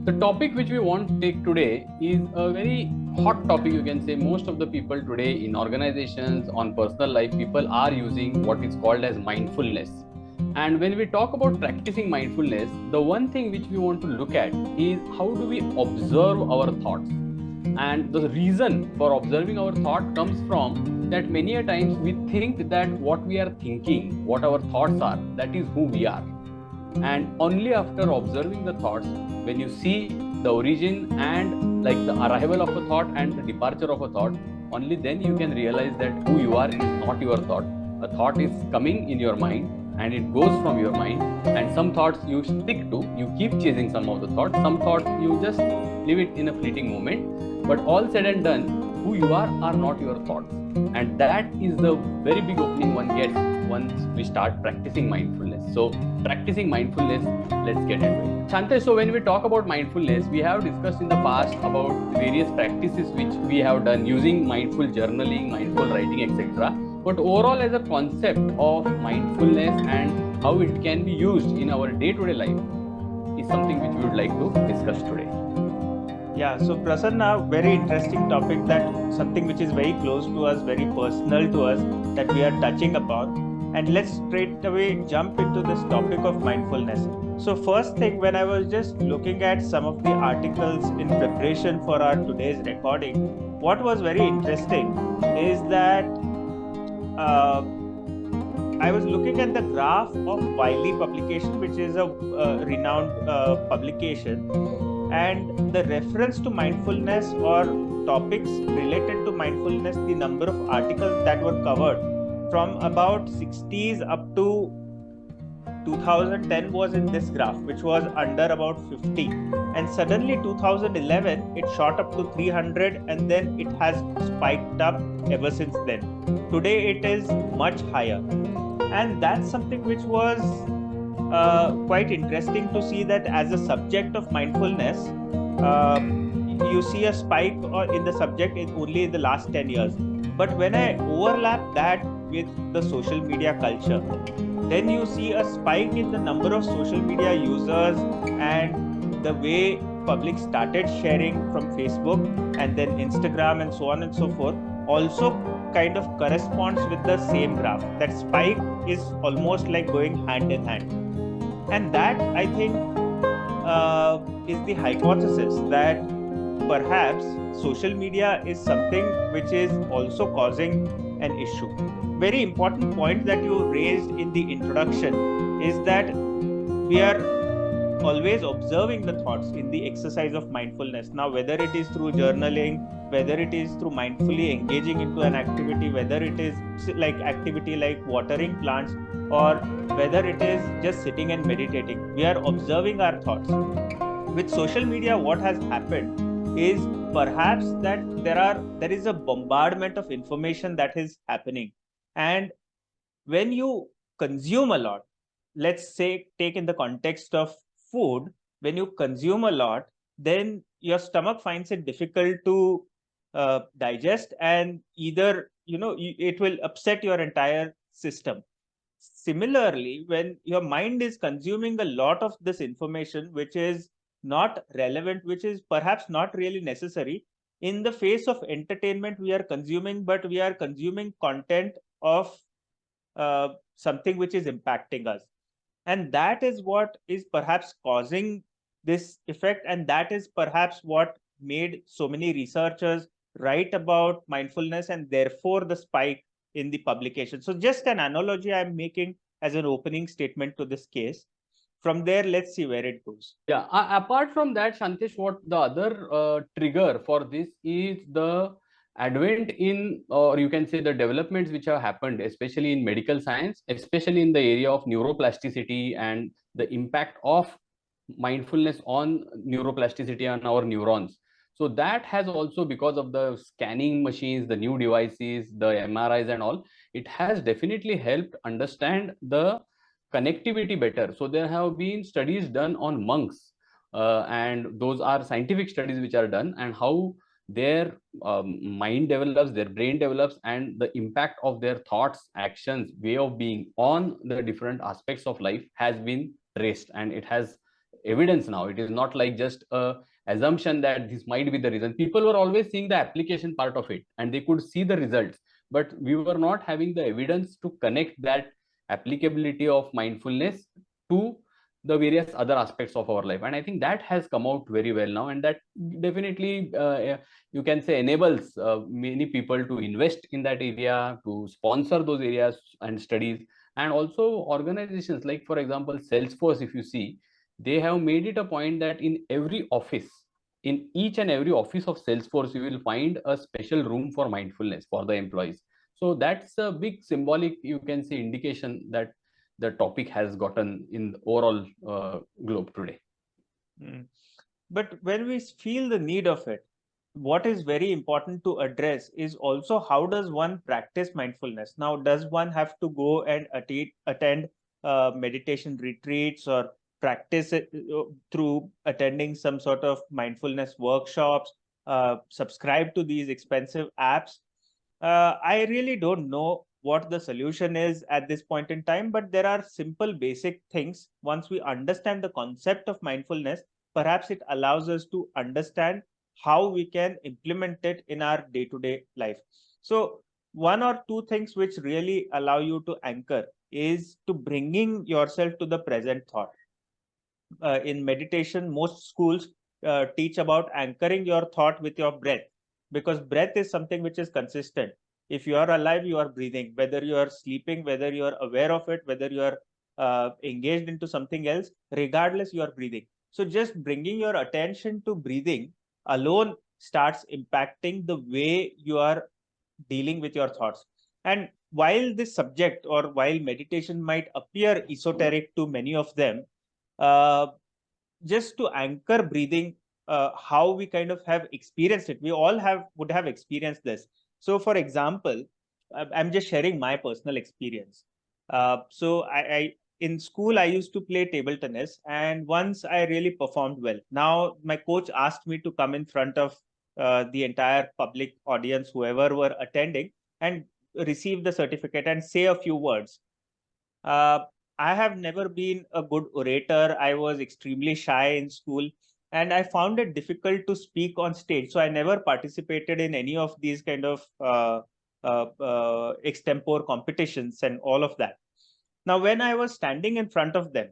The topic which we want to take today is a very hot topic. You can say most of the people today in organizations, on personal life, people are using what is called as mindfulness. And when we talk about practicing mindfulness, the one thing which we want to look at is how do we observe our thoughts. And the reason for observing our thought comes from that many a times we think that what we are thinking, what our thoughts are, that is who we are. And only after observing the thoughts, when you see the origin and like the arrival of a thought and the departure of a thought, only then you can realize that who you are is not your thought. A thought is coming in your mind and it goes from your mind, and some thoughts you stick to, you keep chasing some of the thoughts, some thoughts you just leave it in a fleeting moment. But all said and done, who you are not your thoughts. And that is the very big opening one gets once we start practicing mindfulness. So practicing mindfulness, let's get into it. Shantesh, so when we talk about mindfulness, we have discussed in the past about various practices which we have done using mindful journaling, mindful writing, etc. But overall, as a concept of mindfulness and how it can be used in our day-to-day life is something which we would like to discuss today. Yeah, so Prasanna, very interesting topic, that something which is very close to us, very personal to us, that we are touching upon. And let's straight away jump into this topic of mindfulness. So first thing, when I was just looking at some of the articles in preparation for our today's recording, what was very interesting is that I was looking at the graph of Wiley publication, which is a renowned publication, and the reference to mindfulness or topics related to mindfulness, the number of articles that were covered from about 60s up to 2010 was in this graph, which was under about 50, and suddenly 2011 it shot up to 300, and then it has spiked up ever since then. Today it is much higher, and that's something which was quite interesting to see, that as a subject of mindfulness, you see a spike in the subject only in the last 10 years. But when I overlap that with the social media culture, then you see a spike in the number of social media users, and the way public started sharing from Facebook and then Instagram and so on and so forth also kind of corresponds with the same graph. That spike is almost like going hand in hand. And that, I think, is the hypothesis that perhaps social media is something which is also causing an issue. Very important point that you raised in the introduction is that we are always observing the thoughts in the exercise of mindfulness. Now, whether it is through journaling, whether it is through mindfully engaging into an activity, whether it is like activity like watering plants, or whether it is just sitting and meditating, we are observing our thoughts. With social media, what has happened is perhaps that there is a bombardment of information that is happening, and when you consume a lot, let's say take in the context of food, when you consume a lot, then your stomach finds it difficult to digest, and either it will upset your entire system. Similarly, when your mind is consuming a lot of this information which is not relevant, which is perhaps not really necessary, in the face of entertainment we are consuming, but we are consuming content of something which is impacting us. And that is what is perhaps causing this effect, and that is perhaps what made so many researchers write about mindfulness, and therefore the spike in the publication. So just an analogy I'm making as an opening statement to this case. From there, let's see where it goes. Yeah, apart from that, Shantesh, what the other trigger for this is the advent in, or you can say the developments which have happened, especially in medical science, especially in the area of neuroplasticity and the impact of mindfulness on neuroplasticity on our neurons. So that has also, because of the scanning machines, the new devices, the MRIs and all, it has definitely helped understand the connectivity better. So there have been studies done on monks, and those are scientific studies which are done, and how their mind develops, their brain develops, and the impact of their thoughts, actions, way of being on the different aspects of life has been traced, and it has evidence now. It is not like just a assumption that this might be the reason. People were always seeing the application part of it and they could see the results, but we were not having the evidence to connect that applicability of mindfulness to the various other aspects of our life. And I think that has come out very well now, and that definitely you can say enables many people to invest in that area, to sponsor those areas and studies. And also organizations like, for example, Salesforce, if you see, they have made it a point that in every office, in each and every office of Salesforce, you will find a special room for mindfulness for the employees. So that's a big symbolic, you can say, indication that the topic has gotten in the overall globe today. But when we feel the need of it, what is very important to address is also how does one practice mindfulness? Now, does one have to go and attend meditation retreats or practice it through attending some sort of mindfulness workshops, subscribe to these expensive apps? I really don't know what the solution is at this point in time, but there are simple basic things. Once we understand the concept of mindfulness, perhaps it allows us to understand how we can implement it in our day-to-day life. So one or two things which really allow you to anchor is to bringing yourself to the present thought. In meditation, most schools teach about anchoring your thought with your breath, because breath is something which is consistent. If you are alive, you are breathing, whether you are sleeping, whether you are aware of it, whether you are engaged into something else, regardless, you are breathing. So just bringing your attention to breathing alone starts impacting the way you are dealing with your thoughts. And while this subject, or while meditation might appear esoteric to many of them, uh, just to anchor breathing, how we kind of have experienced it. We all would have experienced this. So for example, I'm just sharing my personal experience. So I in school, I used to play table tennis, and once I really performed well. Now my coach asked me to come in front of the entire public audience, whoever were attending, and receive the certificate and say a few words. uh, I have never been a good orator. I was extremely shy in school, and I found it difficult to speak on stage. So I never participated in any of these kind of extempore competitions and all of that. Now, when I was standing in front of them,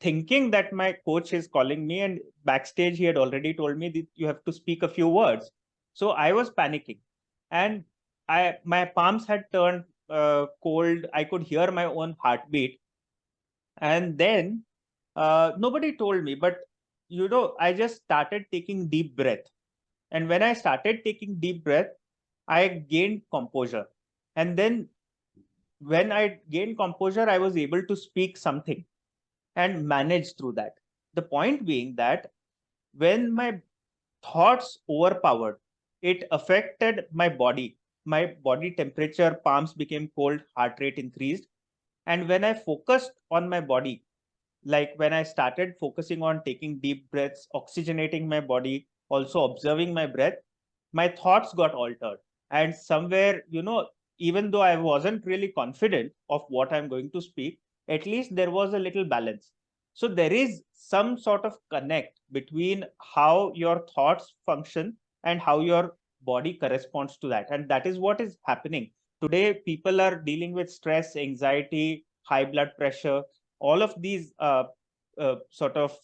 thinking that my coach is calling me, and backstage he had already told me that you have to speak a few words. So I was panicking, and my palms had turned cold. I could hear my own heartbeat, and then nobody told me, but I just started taking deep breath. And when I started taking deep breath, I gained composure. And then when I gained composure, I was able to speak something and manage through that. The point being that when my thoughts overpowered, it affected my body. My body temperature, palms became cold, heart rate increased. And when I focused on my body, like when I started focusing on taking deep breaths, oxygenating my body, also observing my breath, my thoughts got altered. And somewhere, even though I wasn't really confident of what I'm going to speak, at least there was a little balance. So there is some sort of connect between how your thoughts function and how your body corresponds to that. And that is what is happening. Today, people are dealing with stress, anxiety, high blood pressure, all of these sort of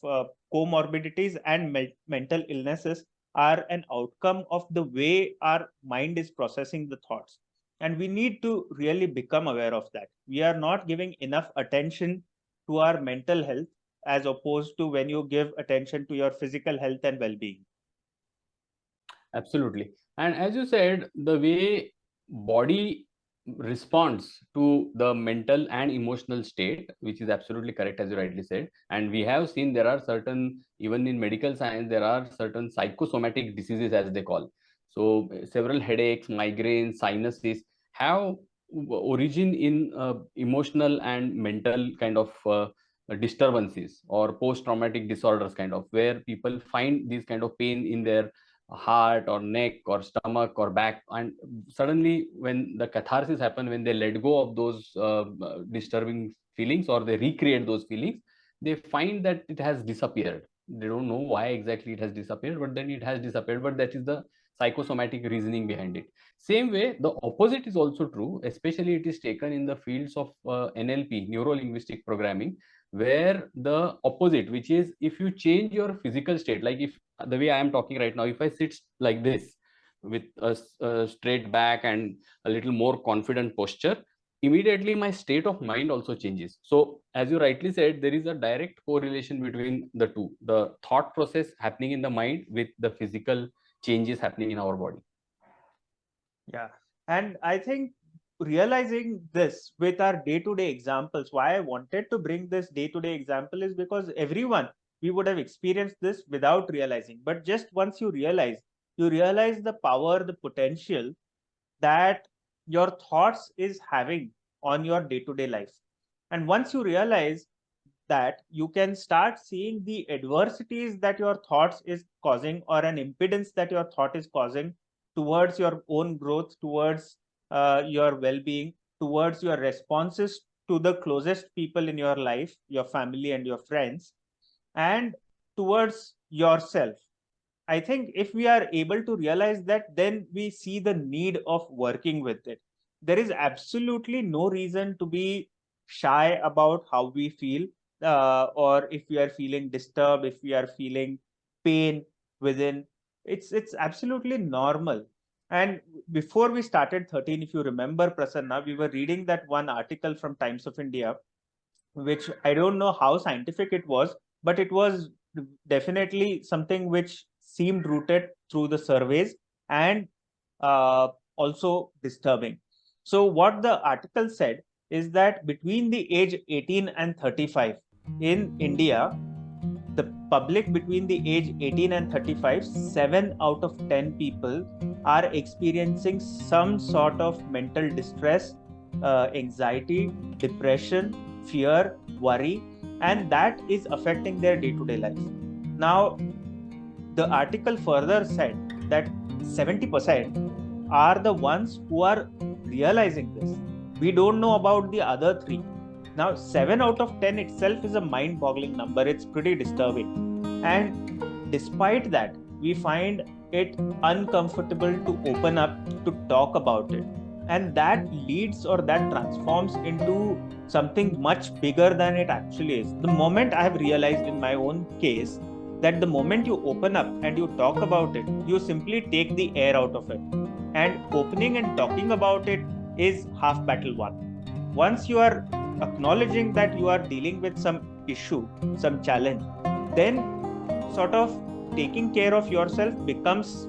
comorbidities and mental illnesses are an outcome of the way our mind is processing the thoughts. And we need to really become aware of that. We are not giving enough attention to our mental health as opposed to when you give attention to your physical health and well-being. Absolutely. And as you said, the way body responds to the mental and emotional state, which is absolutely correct, as you rightly said. And we have seen there are certain, even in medical science, there are certain psychosomatic diseases, as they call. So several headaches, migraines, sinuses have origin in emotional and mental kind of disturbances or post-traumatic disorders, kind of, where people find this kind of pain in their heart or neck or stomach or back, and suddenly when the catharsis happen, when they let go of those disturbing feelings or they recreate those feelings, they find that it has disappeared. They don't know why exactly it has disappeared, but then it has disappeared. But that is the psychosomatic reasoning behind it. Same way, the opposite is also true, especially it is taken in the fields of NLP, neuro linguistic programming, where the opposite, which is if you change your physical state, like if the way I am talking right now, if I sit like this with a straight back and a little more confident posture, immediately my state of mind also changes. So as you rightly said, there is a direct correlation between the two, the thought process happening in the mind with the physical changes happening in our body. Yeah. And I think realizing this with our day-to-day examples, why I wanted to bring this day-to-day example is because everyone, we would have experienced this without realizing. But just once you realize the power, the potential that your thoughts is having on your day-to-day life. And once you realize that, you can start seeing the adversities that your thoughts is causing, or an impedance that your thought is causing towards your own growth, towards your well-being, towards your responses to the closest people in your life, your family and your friends, and towards yourself. I think if we are able to realize that, then we see the need of working with it. There is absolutely no reason to be shy about how we feel, or if we are feeling disturbed, if we are feeling pain within. It's absolutely normal. And before we started 13, if you remember, Prasanna, we were reading that one article from Times of India, which I don't know how scientific it was, but it was definitely something which seemed rooted through the surveys, and also disturbing. So what the article said is that between the age 18 and 35 in India, the public between the age 18 and 35, 7 out of 10 people are experiencing some sort of mental distress, anxiety, depression, fear, worry, and that is affecting their day-to-day life. Now, the article further said that 70% are the ones who are realizing this. We don't know about the other 3. Now, 7 out of 10 itself is a mind-boggling number. It's pretty disturbing. And despite that, we find it uncomfortable to open up, to talk about it. And that leads, or that transforms into something much bigger than it actually is. The moment I have realized in my own case that the moment you open up and you talk about it, you simply take the air out of it. And opening and talking about it is half battle won. Once you are acknowledging that you are dealing with some issue, some challenge, then sort of taking care of yourself becomes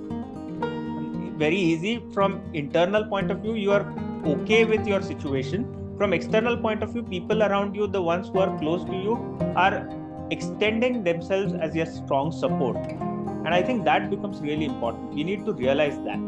very easy. From internal point of view, you are okay with your situation. From external point of view, people around you, the ones who are close to you, are extending themselves as a strong support. And I think that becomes really important. We need to realize that.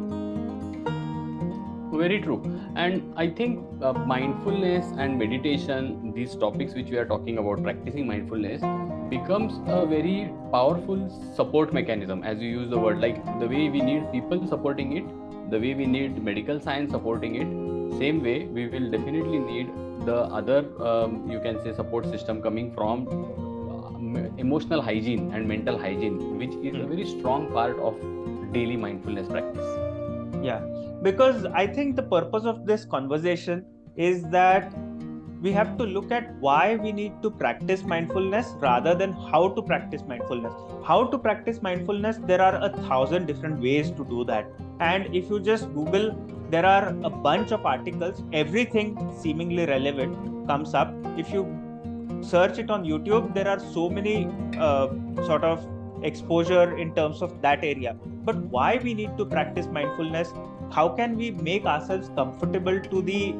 Very true. And I think mindfulness and meditation, these topics which we are talking about, practicing mindfulness, becomes a very powerful support mechanism, as you use the word, like the way we need people supporting it, the way we need medical science supporting it, same way we will definitely need the other, you can say, support system coming from emotional hygiene and mental hygiene, which is a very strong part of daily mindfulness practice. Yeah, because I think the purpose of this conversation is that we have to look at why we need to practice mindfulness rather than how to practice mindfulness. How to practice mindfulness, there are 1,000 different ways to do that. And if you just Google, there are a bunch of articles, everything seemingly relevant comes up. If you search it on YouTube, there are so many sort of exposure in terms of that area. But why we need to practice mindfulness? How can we make ourselves comfortable to the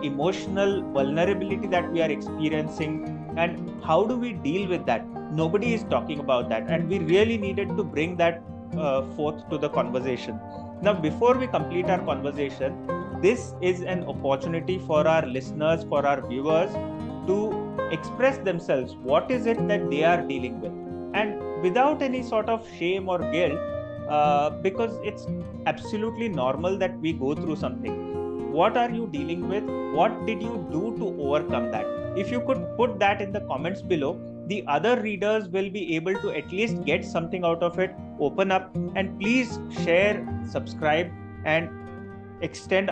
emotional vulnerability that we are experiencing, and how do we deal with that? Nobody is talking about that, and we really needed to bring that forth to the conversation. Now, before we complete our conversation, this is an opportunity for our listeners, for our viewers, to express themselves. What is it that they are dealing with? And without any sort of shame or guilt, because it's absolutely normal that we go through something. What are you dealing with? What did you do to overcome that? If you could put that in the comments below, the other readers will be able to at least get something out of it, open up, and please share, subscribe, and extend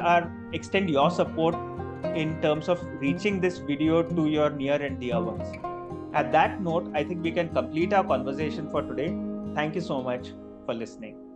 your support in terms of reaching this video to your near and dear ones. At that note, I think we can complete our conversation for today. Thank you so much for listening.